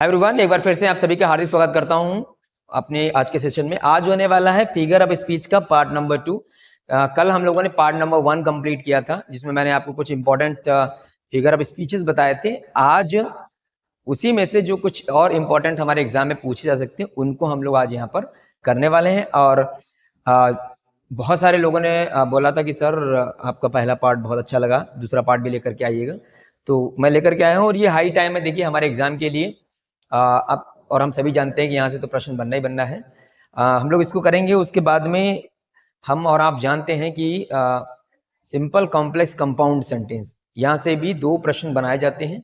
Hi everyone, एक बार फिर से आप सभी का हार्दिक स्वागत करता हूं अपने आज के सेशन में। आज होने वाला है फिगर ऑफ स्पीच का पार्ट नंबर 2। कल हम लोगों ने पार्ट नंबर 1 कंप्लीट किया था, जिसमें मैंने आपको कुछ इंपॉर्टेंट फिगर ऑफ स्पीचेस बताए थे। आज उसी में से जो कुछ और इम्पोर्टेंट हमारे एग्जाम में पूछे जा सकते हैं, उनको हम लोग आज यहाँ पर करने वाले हैं। और बहुत सारे लोगों ने बोला था कि सर आपका पहला पार्ट बहुत अच्छा लगा, दूसरा पार्ट भी लेकर के आइएगा। तो मैं लेकर के आया हूँ और ये हाई टाइम है देखिए हमारे एग्जाम के लिए। अब और हम सभी जानते हैं कि यहाँ से तो प्रश्न बनना ही बनना है। हम लोग इसको करेंगे, उसके बाद में हम और आप जानते हैं कि सिंपल कॉम्प्लेक्स कंपाउंड सेंटेंस, यहाँ से भी 2 प्रश्न बनाए जाते हैं,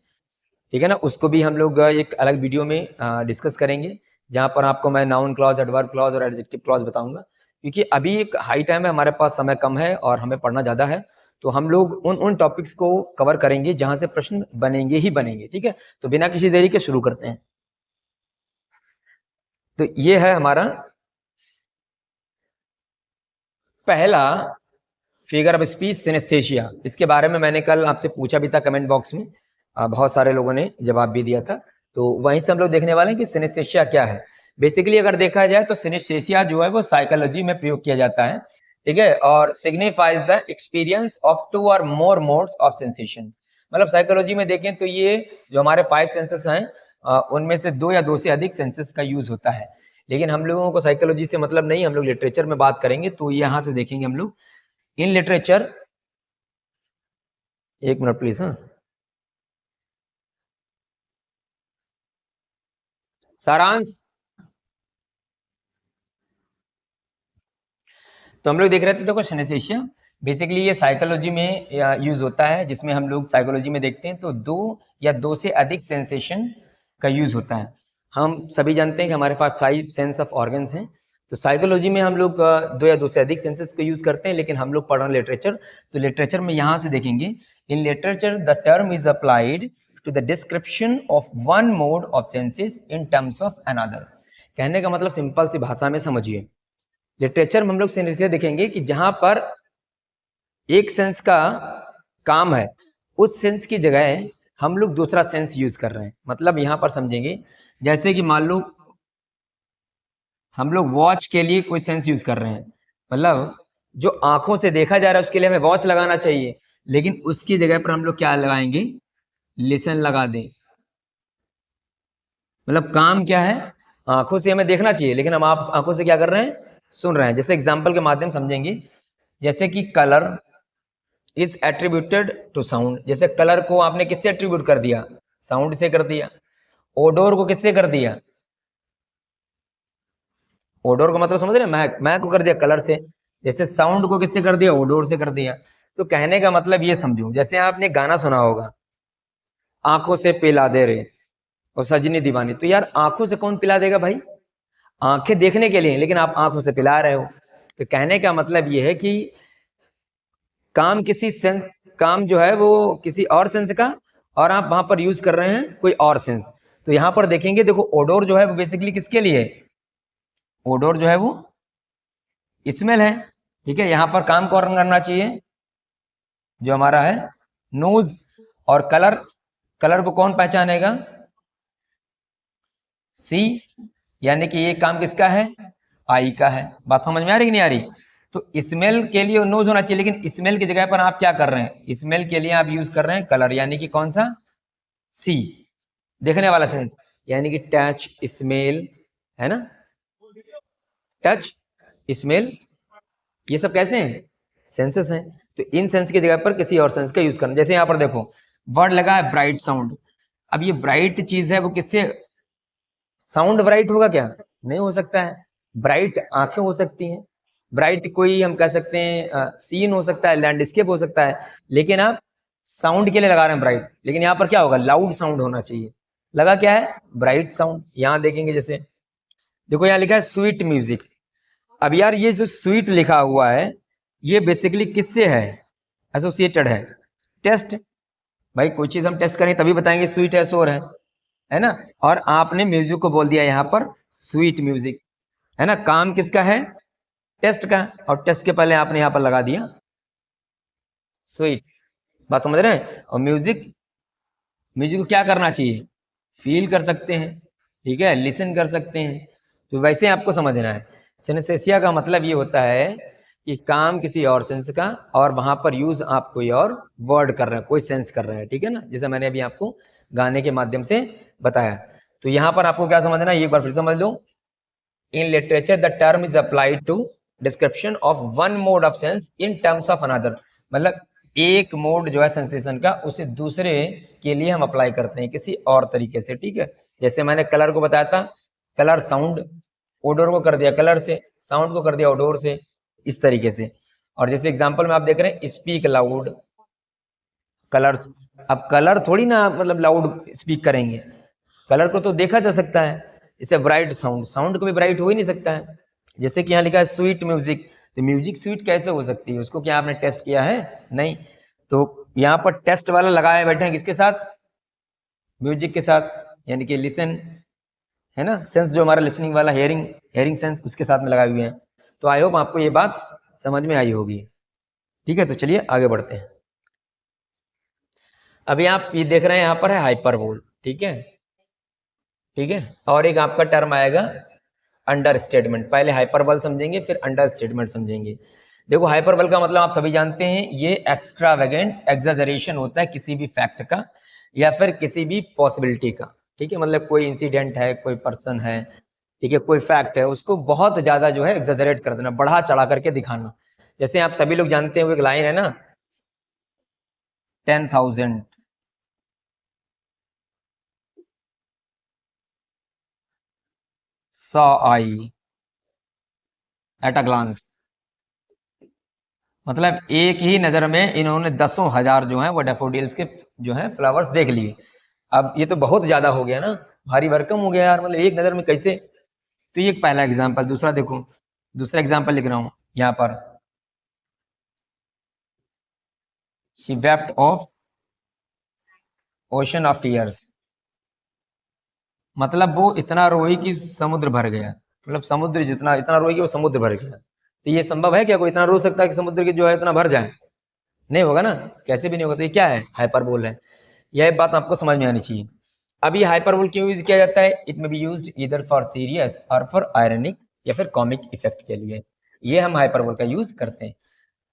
ठीक है ना। उसको भी हम लोग एक अलग वीडियो में डिस्कस करेंगे, जहाँ पर आपको मैं नाउन क्लॉज, एडवर्ब क्लॉज और एडजेक्टिव क्लॉज बताऊंगा। क्योंकि अभी एक हाई टाइम है, हमारे पास समय कम है और हमें पढ़ना ज़्यादा है, तो हम लोग उन टॉपिक्स को कवर करेंगे जहाँ से प्रश्न बनेंगे ही बनेंगे, ठीक है। तो बिना किसी देरी के शुरू करते हैं। तो ये है हमारा पहला फिगर ऑफ स्पीच, सिनेस्थेशिया। इसके बारे में मैंने कल आपसे पूछा भी था कमेंट बॉक्स में, बहुत सारे लोगों ने जवाब भी दिया था। तो वहीं से हम लोग देखने वाले हैं कि सिनेस्थेशिया क्या है। बेसिकली अगर देखा जाए तो सिनेस्थेशिया जो है वो साइकोलॉजी में प्रयोग किया जाता है, ठीक है, और सिग्निफाइज द एक्सपीरियंस ऑफ 2 और मोर मोड्स ऑफ सेंसेशन। मतलब साइकोलॉजी में देखें तो ये जो हमारे 5 सेंसेस हैं, उनमें से 2 या 2 से अधिक सेंसेस का यूज होता है। लेकिन हम लोगों को साइकोलॉजी से मतलब नहीं, हम लोग लिटरेचर में बात करेंगे। तो यहाँ से देखेंगे हम लोग इन लिटरेचर, 1 मिनट प्लीज। हाँ, सारांश। तो हम लोग देख रहे थे, देखो सिनेस्थेशिया बेसिकली ये साइकोलॉजी में यूज होता है, जिसमें हम लोग साइकोलॉजी में देखते हैं तो 2 या 2 से अधिक सेंसेशन का यूज होता है। हम सभी जानते हैं कि हमारे पास 5 सेंस ऑफ ऑर्गन्स हैं। तो साइकोलॉजी में हम लोग 2 या 2 से अधिक सेंसेस का यूज करते हैं। लेकिन हम लोग पढ़ रहे हैं लिटरेचर, तो लिटरेचर में यहाँ से देखेंगे, in literature the term is applied to the description of one mode of senses in terms of another. कहने का मतलब सिंपल सी भाषा में समझिए, लिटरेचर में हम लोग सिनेस्थेशिया देखेंगे कि जहां पर एक सेंस का काम है, उस सेंस की जगह हम लोग दूसरा सेंस यूज कर रहे हैं। मतलब यहां पर समझेंगे, जैसे कि मान लो हम लोग वॉच के लिए कोई सेंस यूज कर रहे हैं, मतलब जो आंखों से देखा जा रहा है उसके लिए हमें वॉच लगाना चाहिए, लेकिन उसकी जगह पर हम लोग क्या लगाएंगे, लिसन लगा दें। मतलब काम क्या है, आंखों से हमें देखना चाहिए, लेकिन हम आप आंखों से क्या कर रहे हैं, सुन रहे हैं। जैसे एग्जाम्पल के माध्यम समझेंगे, जैसे कि colour is attributed to sound. जैसे कलर को आपने किससे एट्रीब्यूट कर दिया, साउंड से कर दिया। ओडोर को किससे कर दिया, ओडोर को मतलब समझ रहे हैं, महक, महक को कर दिया कलर से। जैसे साउंड को किससे कर दिया, ओडोर से कर दिया। तो कहने का मतलब ये समझो, जैसे आपने गाना सुना होगा, आंखों से पिला दे रे और सजनी दीवानी। तो यार आंखों से कौन पिला देगा भाई, आंखें देखने के लिए, लेकिन आप आंखों से पिला रहे हो। तो कहने का मतलब ये है कि काम किसी सेंस, काम जो है वो किसी और सेंस का, और आप वहां पर यूज कर रहे हैं कोई और सेंस। तो यहां पर देखेंगे, देखो ओडोर जो है वो बेसिकली किसके लिए, ओडोर जो है वो स्मेल है, ठीक है। यहां पर काम कौन करना चाहिए, जो हमारा है नोज। और कलर, कलर को कौन पहचानेगा, सी, यानी कि ये काम किसका है, आई का है। बात समझ में आ रही कि नहीं आ रही। तो स्मेल के लिए नोज होना चाहिए, लेकिन स्मेल की जगह पर आप क्या कर रहे हैं, स्मेल के लिए आप यूज कर रहे हैं कलर, यानी कि कौन सा, सी, देखने वाला सेंस, यानी कि टच, स्मेल, है ना, टच, स्मेल, ये सब कैसे हैं, सेंसेस हैं। तो इन सेंस की जगह पर किसी और सेंस का यूज करना। जैसे यहाँ पर देखो वर्ड लगा है ब्राइट साउंड। अब ये ब्राइट चीज है, वो किससे, साउंड ब्राइट होगा क्या, नहीं हो सकता है। ब्राइट आंखें हो सकती हैं, ब्राइट कोई हम कह सकते हैं सीन हो सकता है, लैंडस्केप हो सकता है, लेकिन आप साउंड के लिए लगा रहे हैं ब्राइट। लेकिन यहाँ पर क्या होगा, लाउड साउंड होना चाहिए। लगा क्या है, ब्राइट साउंड। यहाँ देखेंगे, जैसे देखो यहाँ लिखा है स्वीट म्यूजिक। अब यार ये जो स्वीट लिखा हुआ है, ये बेसिकली किससे है, एसोसिएटेड है, टेस्ट। भाई कोई चीज हम टेस्ट करें तभी बताएंगे स्वीट है, शोर है ना। और आपने म्यूजिक को बोल दिया यहाँ पर स्वीट म्यूजिक, है ना। काम किसका है, टेस्ट का, और टेस्ट के पहले आपने यहाँ पर लगा दिया स्वीट। बात समझ रहे हैं। और म्यूजिक, म्यूजिक को क्या करना चाहिए, फील कर सकते हैं, ठीक है, लिसन कर सकते हैं। तो वैसे आपको समझना है, सिनेस्थेसिया का मतलब ये होता है कि काम किसी और सेंस का, और वहां पर यूज आप कोई और वर्ड कर रहे हैं, कोई सेंस कर रहे हैं, ठीक है ना, जैसे मैंने अभी आपको गाने के माध्यम से बताया। तो यहाँ पर आपको क्या समझना है, एक बार फिर समझ लो। In literature the term is applied to description of one mode of sense in terms of another, मतलब एक मोड जो है सेंसेशन का, उसे दूसरे के लिए हम अप्लाई करते हैं किसी और तरीके से, ठीक है। जैसे मैंने कलर को बताया था, कलर साउंड, ओडोर को कर दिया कलर से, साउंड को कर दिया ओडोर से, इस तरीके से। और जैसे एग्जांपल में आप देख रहे हैं स्पीक लाउड, कलर्स। अब कलर थोड़ी ना मतलब लाउड स्पीक करेंगे, कलर को तो देखा जा सकता है। जैसे ब्राइट साउंड, साउंड को भी ब्राइट हो ही नहीं सकता है। जैसे कि यहाँ लिखा है स्वीट म्यूजिक, तो म्यूजिक स्वीट कैसे हो सकती है, उसको क्या आपने टेस्ट किया है? नहीं। तो यहाँ पर टेस्ट वाला लगाए बैठे हैं किसके साथ? म्यूजिक के साथ, यानी कि लिसन है ना, सेंस जो हमारा लिसनिंग वाला, हेयरिंग, हेयरिंग सेंस, उसके साथ में लगाए हुए हैं। तो आई होप आपको ये बात समझ में आई होगी, ठीक है। तो चलिए आगे बढ़ते हैं। अभी आप ये देख रहे हैं यहाँ पर है हाइपरबोल, ठीक है, ठीक है। और एक आपका टर्म आएगा अंडर स्टेटमेंट। पहले हाइपरबल समझेंगे, फिर अंडर स्टेटमेंट समझेंगे। देखो हाइपरबल का मतलब आप सभी जानते हैं, ये एक्स्ट्रावेगेंट एग्जाजरेशन होता है किसी भी फैक्ट का या फिर किसी भी पॉसिबिलिटी का, ठीक है। मतलब कोई इंसिडेंट है, कोई पर्सन है, ठीक है, कोई फैक्ट है, उसको बहुत ज्यादा जो है एग्जाजरेट कर देना, बढ़ा चढ़ा करके दिखाना। जैसे आप सभी लोग जानते हैं, वो एक लाइन है ना, 10,000 saw I at a glance, मतलब एक ही नजर में इन्होंने दसों हजार जो है वो डैफोडिल्स के जो है फ्लावर्स देख लिए। अब ये तो बहुत ज्यादा हो गया ना, भारी भरकम हो गया यार, मतलब एक नजर में कैसे। तो ये एक पहला एग्जांपल। दूसरा देखो, दूसरा एग्जांपल लिख रहा हूं यहाँ पर, she wept of ocean of tears, मतलब वो इतना रोई कि समुद्र भर गया, मतलब समुद्र जितना इतना रोई कि वो समुद्र भर गया। तो ये संभव है क्या, कोई इतना रो सकता है कि समुद्र की जो है इतना भर जाए? नहीं होगा ना, कैसे भी नहीं होगा। तो ये क्या है? हाइपरबोल है। यह बात आपको समझ में आनी चाहिए। अब ये हाइपरबोल क्यों यूज किया जाता है? इट में be used either for serious और फॉर आयरनिक या फिर कॉमिक इफेक्ट के लिए। ये हम हाइपरबोल का यूज करते हैं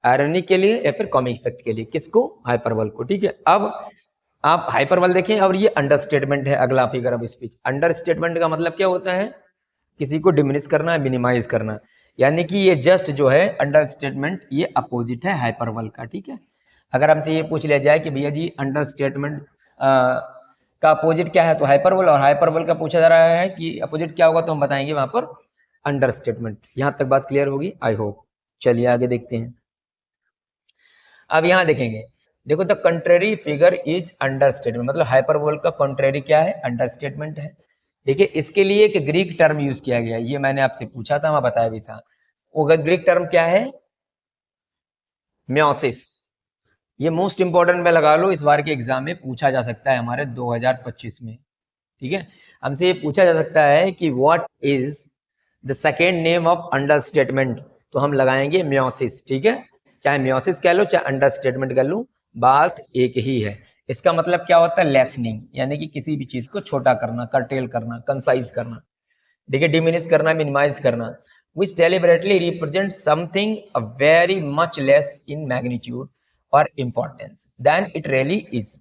आयरनिक के लिए या फिर कॉमिक इफेक्ट के लिए। किसको? हाइपरबोल को, ठीक है। अब आप हाइपरबोल देखें, और ये अंडर स्टेटमेंट है, अगला figure of speech. Under statement का मतलब क्या होता है? किसी को डिमिनिश करना, मिनिमाइज करना, यानी कि ये जस्ट जो है अंडर स्टेटमेंट, ये अपोजिट है हाइपरबोल का, ठीक है। अगर हमसे ये पूछ लिया जाए कि भैया जी अंडर स्टेटमेंट का अपोजिट क्या है, तो हाइपरबोल, और हाइपरबोल का पूछा जा रहा है कि अपोजिट क्या होगा, तो हम बताएंगे वहां पर अंडर स्टेटमेंट। यहां तक बात क्लियर होगी, आई होप। चलिए आगे देखते हैं। अब यहाँ देखेंगे, देखो the contrary figure is under statement, मतलब हाइपरबोल का कंट्रेरी क्या है? अंडर स्टेटमेंट है। देखिए इसके लिए एक ग्रीक टर्म यूज किया गया, ये मैंने आपसे पूछा था, मैं बताया भी था। वो ग्रीक टर्म क्या है? म्योसिस। ये मोस्ट इंपॉर्टेंट में लगा लो, इस बार के एग्जाम में पूछा जा सकता है हमारे 2025 में, ठीक है। हमसे ये पूछा जा सकता है कि what is the second name of under statement, तो हम लगाएंगे म्योसिस, ठीक है। चाहे म्योसिस कह लो चाहे अंडर स्टेटमेंट कह लो, बात एक ही है। इसका मतलब क्या होता है? लेसनिंग, यानी कि किसी भी चीज को छोटा करना, कर्टेल करना, कंसाइज करना, ठीक है, डिमिनिश करना, मिनिमाइज करना, which deliberately represent something a very much less in magnitude or importance than it really is।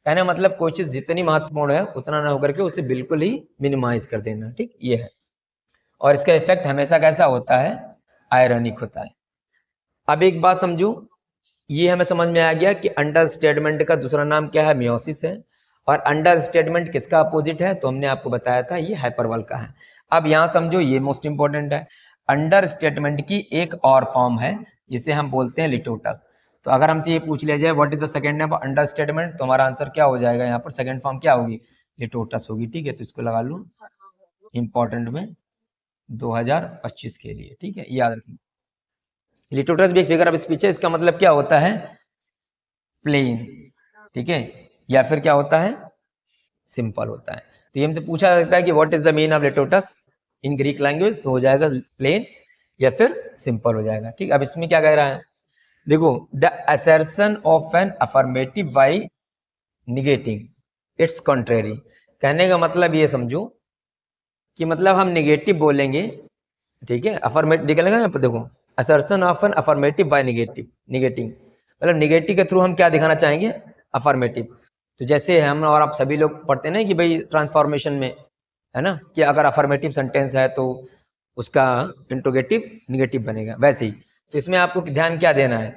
कहना मतलब कोई चीज जितनी महत्वपूर्ण है उतना ना होकर के उसे बिल्कुल ही मिनिमाइज कर देना, ठीक, ये है। और इसका इफेक्ट हमेशा कैसा होता है? आयरनिक होता है। अब एक बात समझू, ये हमें समझ में आ गया कि अंडर स्टेटमेंट का दूसरा नाम क्या है? म्योसिस है। और अंडर स्टेटमेंट किसका अपोजिट है? तो हमने आपको बताया था ये हाइपरबोल का है। अब यहां समझो, ये मोस्ट इंपॉर्टेंट है, अंडर स्टेटमेंट की एक और फॉर्म है जिसे हम बोलते हैं लिटोटस। तो अगर हमसे ये पूछ लिया जाए what is the second name of under statement, तो हमारा आंसर क्या हो जाएगा? यहाँ पर सेकंड फॉर्म क्या होगी? लिटोटस होगी, ठीक है। तो इसको लगा लूँ इंपॉर्टेंट में 2025 के लिए, ठीक है, याद रखिए। लिटोटस भी एक फिगर ऑफ स्पीच है। इसका मतलब क्या होता है? प्लेन, ठीक है, या फिर क्या होता है? सिंपल होता है। तो ये हमसे पूछा जाता है कि what is the mean of litotes in Greek language, तो हो जाएगा प्लेन या फिर सिंपल हो जाएगा, ठीक। अब इसमें क्या कह रहा है? देखो, the assertion of an affirmative by negating its contrary. कहने का मतलब ये समझो कि मतलब हम निगेटिव बोलेंगे, ठीक है, अफर्मेटिव निकलेगा यहाँ पर देखो, assertion of an affirmative by negative, negative मतलब निगेटिव के थ्रू हम क्या दिखाना चाहेंगे, अफर्मेटिव। तो जैसे हम और आप सभी लोग पढ़ते हैं ना कि भाई ट्रांसफॉर्मेशन में, है ना, कि अगर अफर्मेटिव सेंटेंस है तो उसका इंट्रोगेटिव निगेटिव बनेगा, वैसे ही। तो इसमें आपको ध्यान क्या देना है,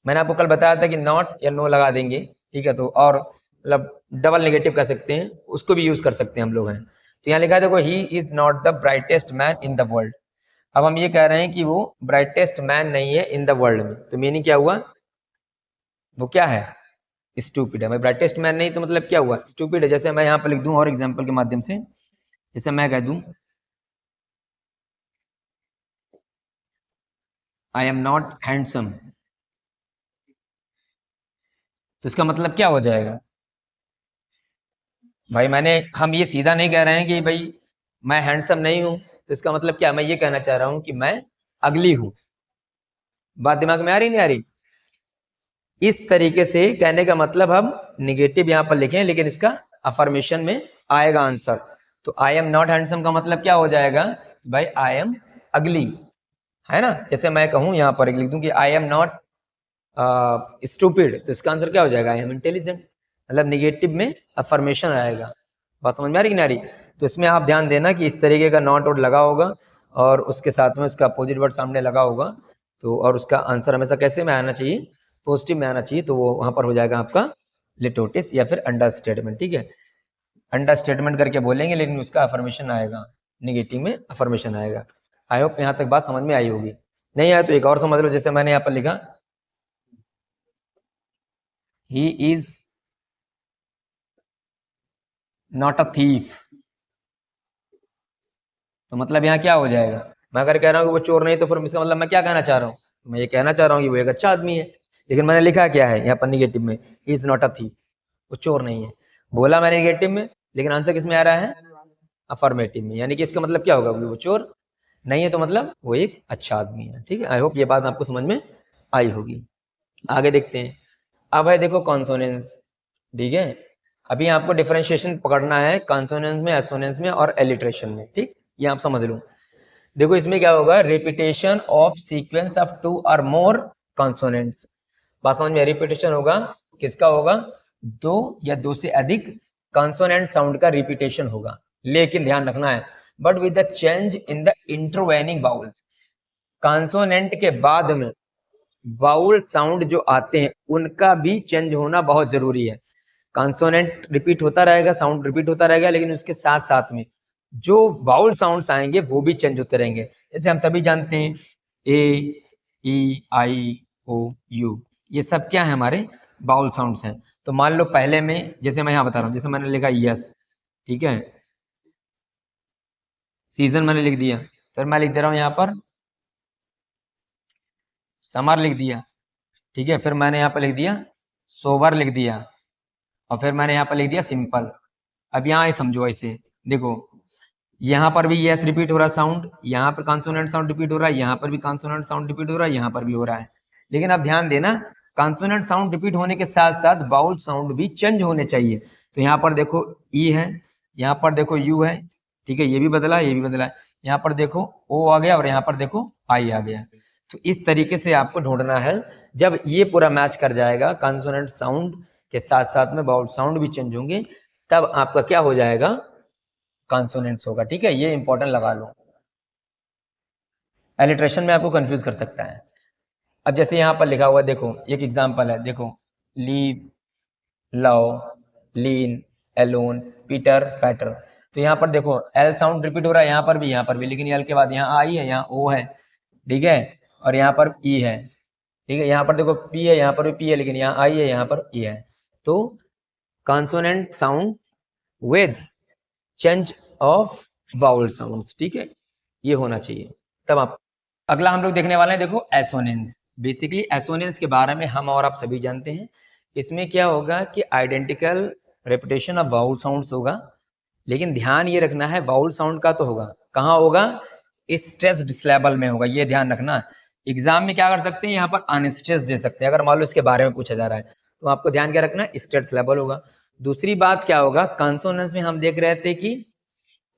मैंने आपको कल बताया था कि नॉट या नो लगा देंगे, ठीक है, तो और मतलब डबल नेगेटिव कर सकते हैं, उसको भी यूज कर सकते हैं हम लोग हैं। तो यहाँ लिखा है देखो, he is not the brightest man in the world. अब हम ये कह रहे हैं कि वो ब्राइटेस्ट मैन नहीं है इन द वर्ल्ड में, तो मीनिंग क्या हुआ, वो क्या है, स्टूपिड है। मैं ब्राइटेस्ट मैन नहीं तो मतलब क्या हुआ, स्टूपिड है। जैसे मैं यहाँ पर लिख दूं और एग्जाम्पल के माध्यम से, जैसे मैं कह दूं आई एम नॉट हैंडसम, तो इसका मतलब क्या हो जाएगा भाई, हम ये सीधा नहीं कह रहे हैं कि भाई मैं हैंडसम नहीं हूं, तो इसका मतलब क्या, मैं ये कहना चाह रहा हूं कि मैं अगली हूं। बात दिमाग में आ रही नहीं आ रही, इस तरीके से कहने का मतलब हम निगेटिव यहां पर लिखें, लेकिन इसका अफर्मेशन में आएगा आंसर। तो आई एम नॉट हैंडसम का मतलब क्या हो जाएगा भाई, आई एम अगली, है ना। जैसे मैं कहूं यहां पर लिख दूं कि आई एम नॉट स्टूपिड, तो इसका आंसर क्या हो जाएगा, आई एम इंटेलिजेंट। मतलब निगेटिव में अफर्मेशन आएगा। बात समझ में आ रही कि नहीं आ रही। तो इसमें आप ध्यान देना कि इस तरीके का नॉट वर्ड लगा होगा और उसके साथ में उसका अपोजिट वर्ड सामने लगा होगा, तो और उसका आंसर हमेशा कैसे में आना चाहिए, पॉजिटिव में आना चाहिए। तो वो वहां पर हो जाएगा आपका लिटोटिस या फिर अंडर स्टेटमेंट, ठीक है। अंडर स्टेटमेंट करके बोलेंगे, लेकिन उसका अफर्मेशन आएगा, निगेटिव में अफर्मेशन आएगा। आई होप यहाँ तक बात समझ में आई होगी। नहीं आया तो एक और समझ लो, जैसे मैंने यहाँ पर लिखा he is not a thief, तो मतलब यहाँ क्या हो जाएगा, मैं अगर कह रहा हूँ कि वो चोर नहीं, तो फिर इसका मतलब मैं क्या कहना चाह रहा हूँ, मैं ये कहना चाह रहा हूँ कि वो एक अच्छा आदमी है। लेकिन मैंने लिखा क्या है यहाँ पर निगेटिव में, he is not a thief, वो चोर नहीं है। बोला मैंने निगेटिव में, लेकिन आंसर किस में आ रहा है, अफर्मेटिव में। यानी कि इसका मतलब क्या होगा, वो चोर नहीं है, तो मतलब वो एक अच्छा आदमी है, ठीक है। आई होप ये बात आपको समझ में आई होगी। आगे देखते हैं। अब है देखो कॉन्सोनेंस, ठीक है। अभी आपको डिफरेंशिएशन पकड़ना है कॉन्सोनेंस में, एसोनेंस में और एलिट्रेशन में, ठीक, ये आप समझ लो। देखो इसमें क्या होगा, रिपीटेशन ऑफ सीक्वेंस ऑफ 2 और मोर कॉन्सोनेंट्स। बात समझ में, रिपीटेशन होगा, किसका होगा, 2 या 2 से अधिक कॉन्सोनेंट साउंड का रिपीटेशन होगा। लेकिन ध्यान रखना है, but with the change in the intervening bowls, consonant के बाद में बाउल साउंड जो आते हैं उनका भी चेंज होना बहुत जरूरी है। कॉन्सोनेंट रिपीट होता रहेगा, साउंड रिपीट होता रहेगा, लेकिन उसके साथ साथ में जो बाउल साउंड्स आएंगे वो भी चेंज होते रहेंगे। जैसे हम सभी जानते हैं ए, ई, आई, ओ, यू, ये सब क्या है, हमारे बाउल साउंड्स हैं। तो मान लो पहले में, जैसे मैं यहाँ बता रहा हूँ, जैसे मैंने लिखा यस, ठीक है, सीजन मैंने लिख दिया, फिर मैं लिख दे रहा हूँ यहाँ पर समर लिख दिया, ठीक है, फिर मैंने यहाँ पर लिख दिया सोवर लिख दिया, और फिर मैंने यहाँ पर लिख दिया सिंपल। अब यहाँ समझो ऐसे, देखो यहाँ पर भी यस रिपीट हो रहा है साउंड, यहाँ पर कॉन्सोनेंट साउंड रिपीट हो रहा है, यहाँ पर भी कॉन्सोनेंट साउंड रिपीट हो रहा है, यहाँ पर भी हो रहा है। लेकिन अब ध्यान देना, कॉन्सोनेंट साउंड रिपीट होने के साथ साथ बाउल साउंड भी चेंज होने चाहिए। तो यहाँ पर देखो ई है, यहाँ पर देखो यू है, ठीक है, ये भी बदला, ये भी बदला, यहाँ पर देखो ओ आ गया और यहाँ पर देखो आई आ गया। तो इस तरीके से आपको ढूंढना है। जब ये पूरा मैच कर जाएगा, कॉन्सोनेंट साउंड के साथ साथ में बाउल साउंड भी चेंज होंगे, तब आपका क्या हो जाएगा, कॉन्सोनेंट्स होगा, ठीक है। ये इंपॉर्टेंट लगा लो, एलिट्रेशन में आपको कंफ्यूज कर सकता है। अब जैसे यहाँ पर लिखा हुआ, देखो एक एग्जांपल है, देखो लीव, लव, लीन, एलोन, पीटर, पैटर। तो यहाँ पर देखो एल साउंड रिपीट हो रहा है, यहाँ पर भी, यहाँ पर भी, लेकिन एल के बाद यहाँ आई है, यहाँ ओ है, ठीक है, और यहाँ पर ई है, ठीक है, यहाँ पर देखो पी है, यहाँ पर भी पी है, लेकिन यहाँ आई है, यहाँ पर ई है। तो consonant sound with change of vowel sounds, ठीक है, ये होना चाहिए। तब आप अगला हम लोग देखने वाले हैं, देखो एसोनेंस। बेसिकली एसोनेंस के बारे में हम और आप सभी जानते हैं। इसमें क्या होगा कि identical reputation of vowel sounds होगा, लेकिन ध्यान ये रखना है बाउल साउंड का तो होगा, कहाँ होगा, स्ट्रेस्ड सिलेबल में होगा, ये ध्यान रखना। एग्जाम में क्या कर सकते हैं, यहाँ पर अनस्ट्रेस दे सकते हैं, अगर मान लो इसके बारे में पूछा जा रहा है, तो आपको ध्यान क्या रखना है, स्ट्रेस्ड सिलेबल होगा। दूसरी बात क्या होगा, कॉन्सोनेंस में हम देख रहे थे कि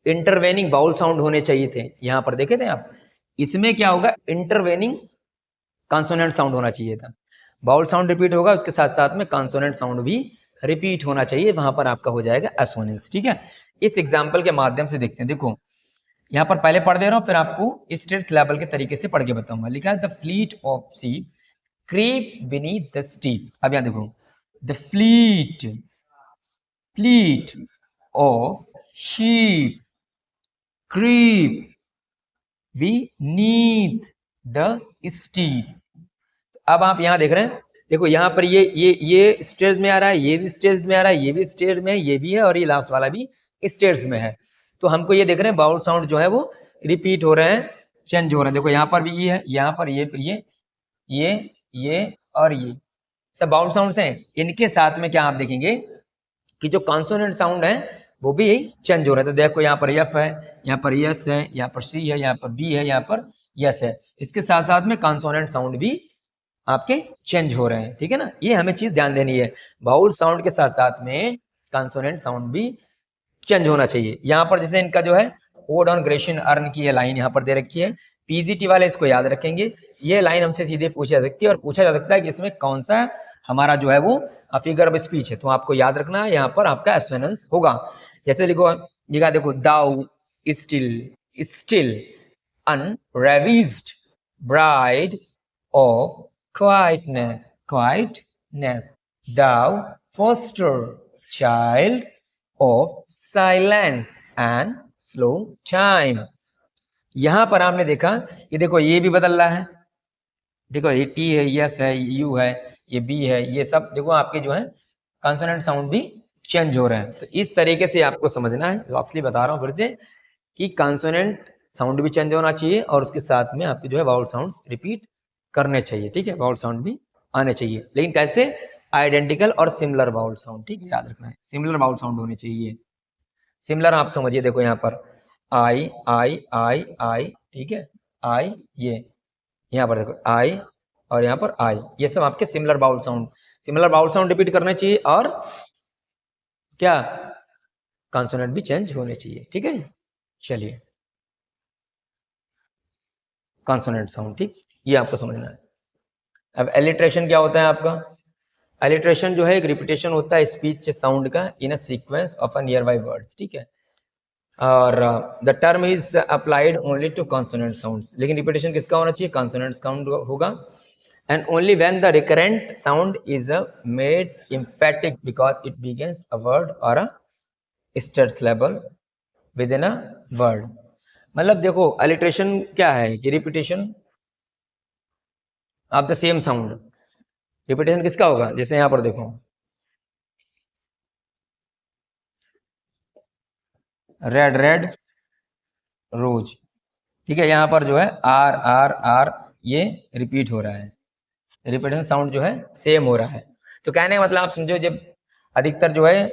इंटरवेनिंग बाउल साउंड होने चाहिए थे, यहाँ पर देखे थे आप, इसमें क्या होगा, इंटरवेनिंग कॉन्सोनेंट साउंड होना चाहिए था। बाउल साउंड रिपीट होगा, उसके साथ साथ में कॉन्सोनेंट साउंड भी रिपीट होना चाहिए, वहां पर आपका हो जाएगा एसोनेंस। ठीक है, इस एग्जाम्पल के माध्यम से देखते हैं। देखो यहाँ पर पहले पढ़ दे रहा हूँ, फिर आपको स्टेट्स लेवल के तरीके से पढ़ के बताऊंगा। लिखा है the fleet of sheep creep beneath the steep. अब यहाँ देखो, the fleet of sheep creep beneath the steep. अब आप यहाँ देख रहे हैं, देखो यहाँ पर ये स्टेज में आ रहा है, ये भी स्टेज में आ रहा है, ये भी स्टेज में है, ये भी है, और ये लास्ट वाला भी स्टेज में है। तो हमको ये देख रहे हैं बाउल साउंड जो है वो रिपीट हो रहे हैं, चेंज हो रहे हैं। देखो यहाँ पर भी ये है, यहाँ पर ये, फिर ये और ये सब बाउल साउंड्स हैं। इनके साथ में क्या आप देखेंगे कि जो कॉन्सोनेंट साउंड है वो भी चेंज हो रहा है। तो देखो यहाँ पर एफ है, यहाँ पर यस है, यहाँ पर सी है, यहाँ पर बी है, यहाँ पर यस है। इसके साथ साथ में कॉन्सोनेंट साउंड भी आपके चेंज हो रहे हैं। ठीक है ना, ये हमें चीज ध्यान देनी है, बाउल साउंड के साथ साथ में कॉन्सोनेंट साउंड भी चेंज होना चाहिए। यहाँ पर जैसे इनका जो है ओड ऑन ग्रेशन अर्न की ये लाइन यहाँ पर दे रखी है, पीजीटी वाले इसको याद रखेंगे। ये लाइन हमसे सीधे पूछा जा सकती है, और पूछा जा सकता है कि इसमें कौन सा हमारा जो है वो फिगर ऑफ स्पीच है, तो आपको याद रखना है, यहाँ पर आपका एसोनेंस होगा। जैसे लिखो, देखो thou still unravished bride of quietness, thou foster child of silence and slow time। यहां पर आपने देखा कि देखो ये भी बदल रहा है, देखो ये टी है, यस है, यू है, ये बी है, ये सब देखो आपके जो है कॉन्सोनेंट साउंड भी चेंज हो रहे हैं। तो इस तरीके से आपको समझना है, लास्टली बता रहा हूं फिर से कि कॉन्सोनेंट साउंड भी चेंज होना चाहिए, और उसके साथ में आपके जो है वाउल साउंड्स रिपीट करने चाहिए। ठीक है, वाउल साउंड भी आने चाहिए, लेकिन कैसे, आइडेंटिकल और सिमिलर वाउल साउंड। ठीक है, याद रखना है, सिमिलर वाउल साउंड होने चाहिए। सिमिलर आप समझिए, देखो यहाँ पर आई आई आई आई, ठीक है, आई, ये यहाँ पर देखो आई, और यहाँ पर आई, ये सब आपके similar vowel sound, similar vowel sound repeat करने चाहिए, और क्या, कॉन्सोनेंट भी चेंज होने चाहिए। ठीक है, चलिए कॉन्सोनेंट साउंड, ठीक, ये आपको समझना है। अब एलिट्रेशन क्या होता है आपका, एलिट्रेशन जो है एक रिपीटेशन होता है स्पीच साउंड का in a sequence of a near by words. ठीक है, और the term is applied only to consonant sounds, लेकिन रिपीटेशन किसका होना चाहिए, कॉन्सोनेंट साउंड होगा। And only when the recurrent sound is made emphatic because it begins a word or a states level within a word. मतलब देखो alliteration क्या है कि repetition of the same sound. Repetition किसका होगा, जैसे यहां पर देखो रेड रेड रोज, ठीक है, यहाँ पर जो है आर आर आर ये रिपीट हो रहा है, रिपीटेशन साउंड जो है सेम हो रहा है। तो कहने का मतलब आप समझो, जब अधिकतर जो है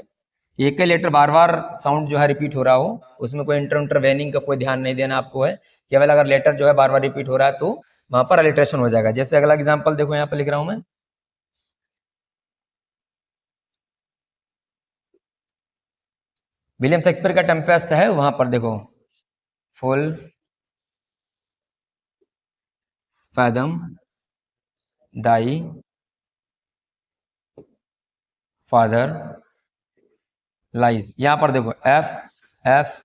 एक ही लेटर बार बार साउंड जो है रिपीट हो रहा हो, उसमें कोई इंटरवेनिंग का कोई ध्यान नहीं देना आपको है, केवल अगर लेटर जो है बार बार रिपीट हो रहा है तो वहां पर अलिट्रेशन हो जाएगा। जैसे अगला एग्जाम्पल देखो, यहाँ पर लिख रहा हूं मैं, विलियम शेक्सपियर का टेम्पेस्ट है, वहां पर देखो फुल फैदम दाई फादर लाइज, यहाँ पर देखो एफ एफ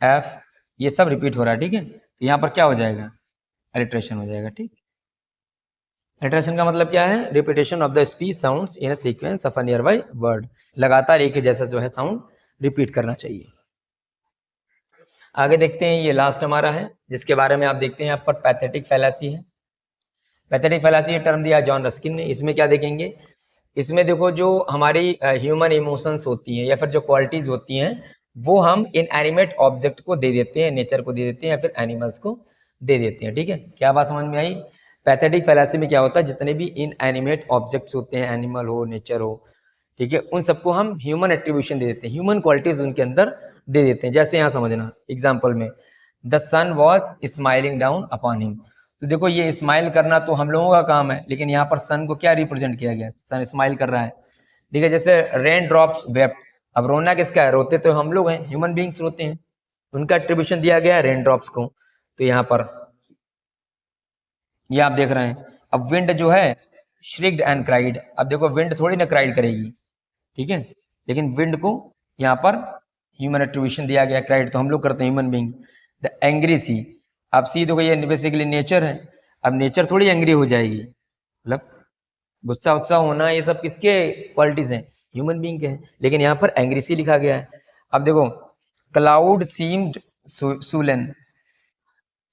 एफ, ये सब रिपीट हो रहा है। ठीक है, तो यहाँ पर क्या हो जाएगा, अलिट्रेशन हो जाएगा। ठीक, अलिट्रेशन का मतलब क्या है, repetition of the speech sounds in a sequence of a near by word, लगातार एक ही जैसा जो है साउंड रिपीट करना चाहिए। आगे देखते हैं, ये लास्ट हमारा है जिसके बारे में आप देखते हैं यहाँ पर पैथेटिक फैलासी है। पैथेटिक फैलासी ये टर्म दिया जॉन रस्किन ने। इसमें क्या देखेंगे, इसमें देखो जो हमारी ह्यूमन इमोशंस होती हैं या फिर जो क्वालिटीज होती हैं वो हम इन एनिमेट ऑब्जेक्ट को दे देते हैं, नेचर को दे देते हैं या फिर एनिमल्स को दे देते हैं। ठीक है, क्या बात समझ में आई। पैथेटिक फैलासी में क्या होता है, जितने भी इन एनिमेट ऑब्जेक्ट्स होते हैं, एनिमल हो नेचर हो, ठीक है, उन सबको हम ह्यूमन एट्रीब्यूशन दे देते हैं, ह्यूमन क्वालिटीज उनके अंदर दे देते हैं। जैसे यहाँ समझना एग्जाम्पल में, the sun was smiling down upon him. तो देखो ये स्माइल करना तो हम लोगों का काम है, लेकिन यहाँ पर सन को क्या रिप्रेजेंट किया गया, सन स्माइल कर रहा है। ठीक है, जैसे रेन ड्रॉप्स वेप्ट, अब रोना किसका है, रोते तो हम लोग हैं, ह्यूमन बींग्स रोते हैं, उनका एट्रीब्यूशन दिया गया है रेन ड्रॉप्स को। तो यहाँ पर ये आप देख रहे हैं। अब विंड जो है श्रिक्ड एंड क्राइड। अब देखो विंड थोड़ी ना क्राइड करेगी, ठीक है, लेकिन विंड को यहाँ पर ह्यूमन एट्रीब्यूशन दिया गया, क्राइड तो हम लोग करते हैं ह्यूमन बीइंग। द एंग्री सी, अब सी देखो ये बेसिकली नेचर है। अब नेचर थोड़ी एंग्री हो जाएगी, मतलब गुस्सा उत्साह होना ये सब किसके क्वालिटीज हैं, ह्यूमन बीइंग के हैं, लेकिन यहाँ पर एंग्री सी लिखा गया है। अब देखो क्लाउड सीम्ड सूलन।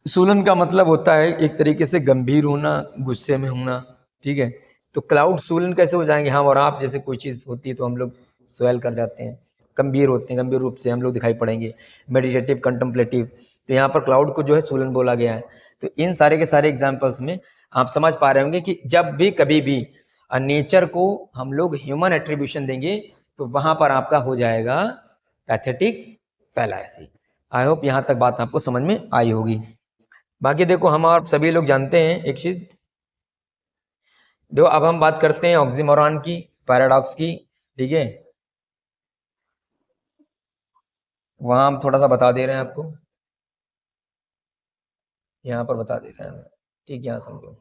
सूलन का मतलब होता है एक तरीके से गंभीर होना, गुस्से में होना, ठीक है। तो क्लाउड सूलन कैसे हो जाएंगे, हम और आप जैसे कोई चीज़ होती है तो हम लोग स्वेल कर जाते हैं, गंभीर होते हैं, गंभीर रूप से हम लोग दिखाई पड़ेंगे, मेडिटेटिव, कंटेम्पलेटिव। तो यहाँ पर क्लाउड को जो है सूलन बोला गया है। तो इन सारे के सारे एग्जाम्पल्स में आप समझ पा रहे होंगे कि जब भी कभी भी नेचर को हम लोग ह्यूमन एट्रीब्यूशन देंगे तो वहां पर आपका हो जाएगा पैथेटिक फैलासी। आई होप यहाँ तक बात आपको समझ में आई होगी। बाकी देखो हम आप सभी लोग जानते हैं एक चीज, देखो अब हम बात करते हैं ऑक्सीमोरॉन की, पैराडॉक्स की, ठीक है। वहां हम थोड़ा सा बता दे रहे हैं आपको, यहाँ पर बता दे रहे हैं, ठीक है, यहाँ समझो।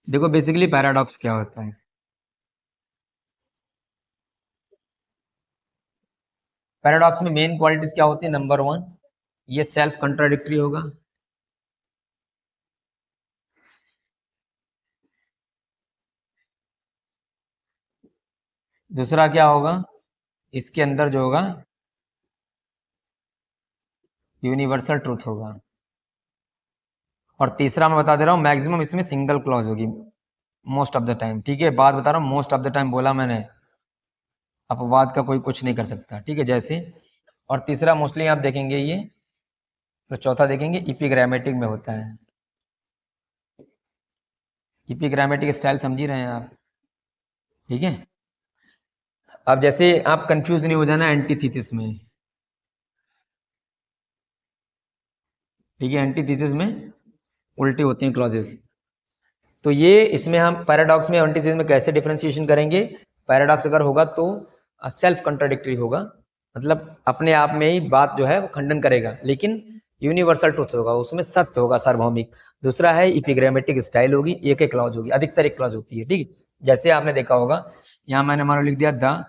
देखो बेसिकली पैराडॉक्स क्या होता है। पैराडॉक्स में मेन क्वालिटीज क्या होती है, नंबर 1 ये सेल्फ कंट्राडिक्टरी होगा। दूसरा क्या होगा, इसके अंदर जो होगा यूनिवर्सल ट्रूथ होगा। और तीसरा मैं बता दे रहा हूँ मैक्सिमम इसमें सिंगल क्लॉज होगी मोस्ट ऑफ द टाइम, ठीक है। बात बता रहा हूँ मोस्ट ऑफ द टाइम बोला मैंने, अपवाद का कोई कुछ नहीं कर सकता, ठीक है, जैसे। और तीसरा मोस्टली आप देखेंगे ये, तो चौथा देखेंगे इपिग्रामेटिक में होता है। इपिग्रामेटिक स्टाइल समझ ही रहे हैं आप, ठीक है। अब जैसे आप कंफ्यूज नहीं हो जाना एंटीथीसिस में, ठीक है, एंटीथीसिस में उल्टी होती हैं क्लॉजेस। तो ये इसमें हम पैराडॉक्स में एंटीथीसिस में कैसे डिफरेंशिएशन करेंगे, पैराडॉक्स अगर होगा तो सेल्फ कंट्राडिक्टरी होगा, मतलब अपने आप में ही बात जो है वो खंडन करेगा, लेकिन यूनिवर्सल ट्रुथ होगा, उसमें सत्य होगा सार्वभौमिक। दूसरा है इपिग्रामेटिक स्टाइल होगी, एक एक क्लॉज होगी, अधिकतर एक क्लॉज होती है, ठीक है। जैसे आपने देखा होगा यहाँ मैंने मान लो लिख दिया the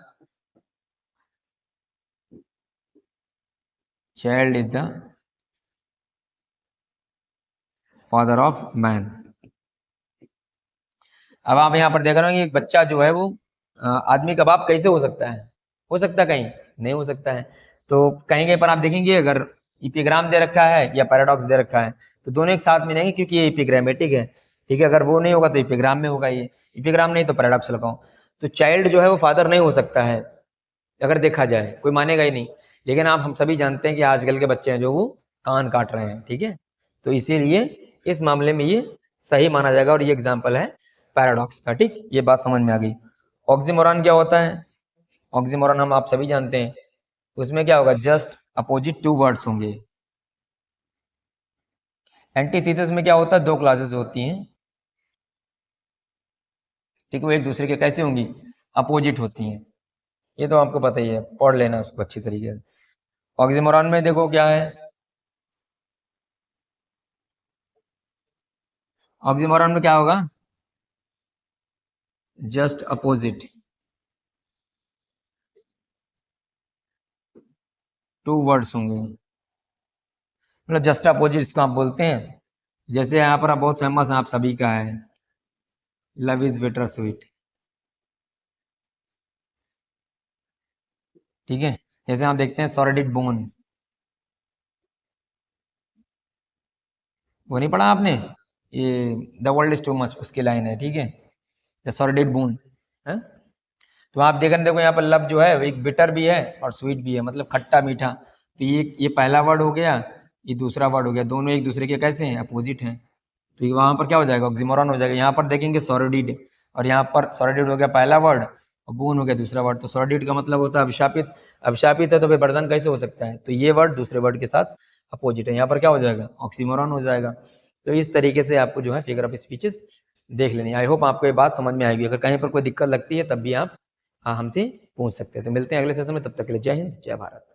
child is the father of man. अब आप यहाँ पर देख रहे हो कि एक बच्चा जो है वो आदमी का बाप कैसे हो सकता है, हो सकता है कहीं नहीं हो सकता है। तो कहीं कहीं पर आप देखेंगे अगर इपिग्राम दे रखा है या पैराडॉक्स दे रखा है तो दोनों एक साथ में नहीं, क्योंकि ये इपिग्रामेटिक है, ठीक है। अगर वो नहीं होगा तो इपिग्राम में होगा, ये इपिग्राम नहीं तो पैराडॉक्स लगाओ। तो चाइल्ड जो है वो फादर नहीं हो सकता है अगर देखा जाए, कोई मानेगा ही नहीं। लेकिन आप हम सभी जानते हैं कि आजकल के बच्चे हैं जो वो कान काट रहे हैं, ठीक है। तो इसीलिए इस मामले में ये सही माना जाएगा और ये एग्जाम्पल है पैराडॉक्स का, ठीक। ये बात समझ में आ गई। ऑक्सीमोरॉन क्या होता है, ऑक्सीमोरॉन हम आप सभी जानते हैं, उसमें क्या होगा, जस्ट अपोजिट टू वर्ड्स होंगे। एंटीथीसिस में क्या होता है, दो क्लासेस होती हैं, ठीक है, वो एक दूसरे के कैसे होंगी, अपोजिट होती हैं। ये तो आपको पता ही है, पढ़ लेना उसको अच्छी तरीके से। ऑक्सीमोरॉन में देखो क्या है, ऑक्सीमोरॉन में क्या होगा, जस्ट अपोजिट टू वर्ड्स होंगे, मतलब जस्ट अपोजिट इसको आप बोलते हैं। जैसे यहाँ पर बहुत फेमस आप सभी का है लव इज बिटर स्वीट, ठीक है। जैसे आप देखते हैं सॉलिड बोन, वो नहीं पढ़ा आपने, ये the world is too much उसकी लाइन है, ठीक है, द सॉलिड बोन है। तो आप देख रहे देखो यहाँ पर लव जो है एक बिटर भी है और स्वीट भी है, मतलब खट्टा मीठा। तो ये पहला वर्ड हो गया, ये दूसरा वर्ड हो गया, दोनों एक दूसरे के कैसे हैं, अपोजिट हैं। तो वहां पर क्या हो जाएगा, ऑक्सीमोरॉन हो जाएगा। यहाँ पर देखेंगे सॉलिड, और यहाँ पर सॉलिड हो गया पहला वर्ड और बोन हो गया दूसरा वर्ड। तो सॉलिड का मतलब होता है अभिशापित, अभिशापित है तो फिर वरदान कैसे हो सकता है, तो ये वर्ड दूसरे वर्ड के साथ अपोजिट है, यहाँ पर क्या हो जाएगा, ऑक्सीमोरॉन हो जाएगा। तो इस तरीके से आपको जो है फिगर ऑफ स्पीचेस देख लेनी। आई होप आपको ये बात समझ में आएगी। अगर कहीं पर कोई दिक्कत लगती है तब भी आप हमसे पूछ सकते हैं। तो मिलते हैं अगले सेशन में, तब तक के लिए जय हिंद जय भारत।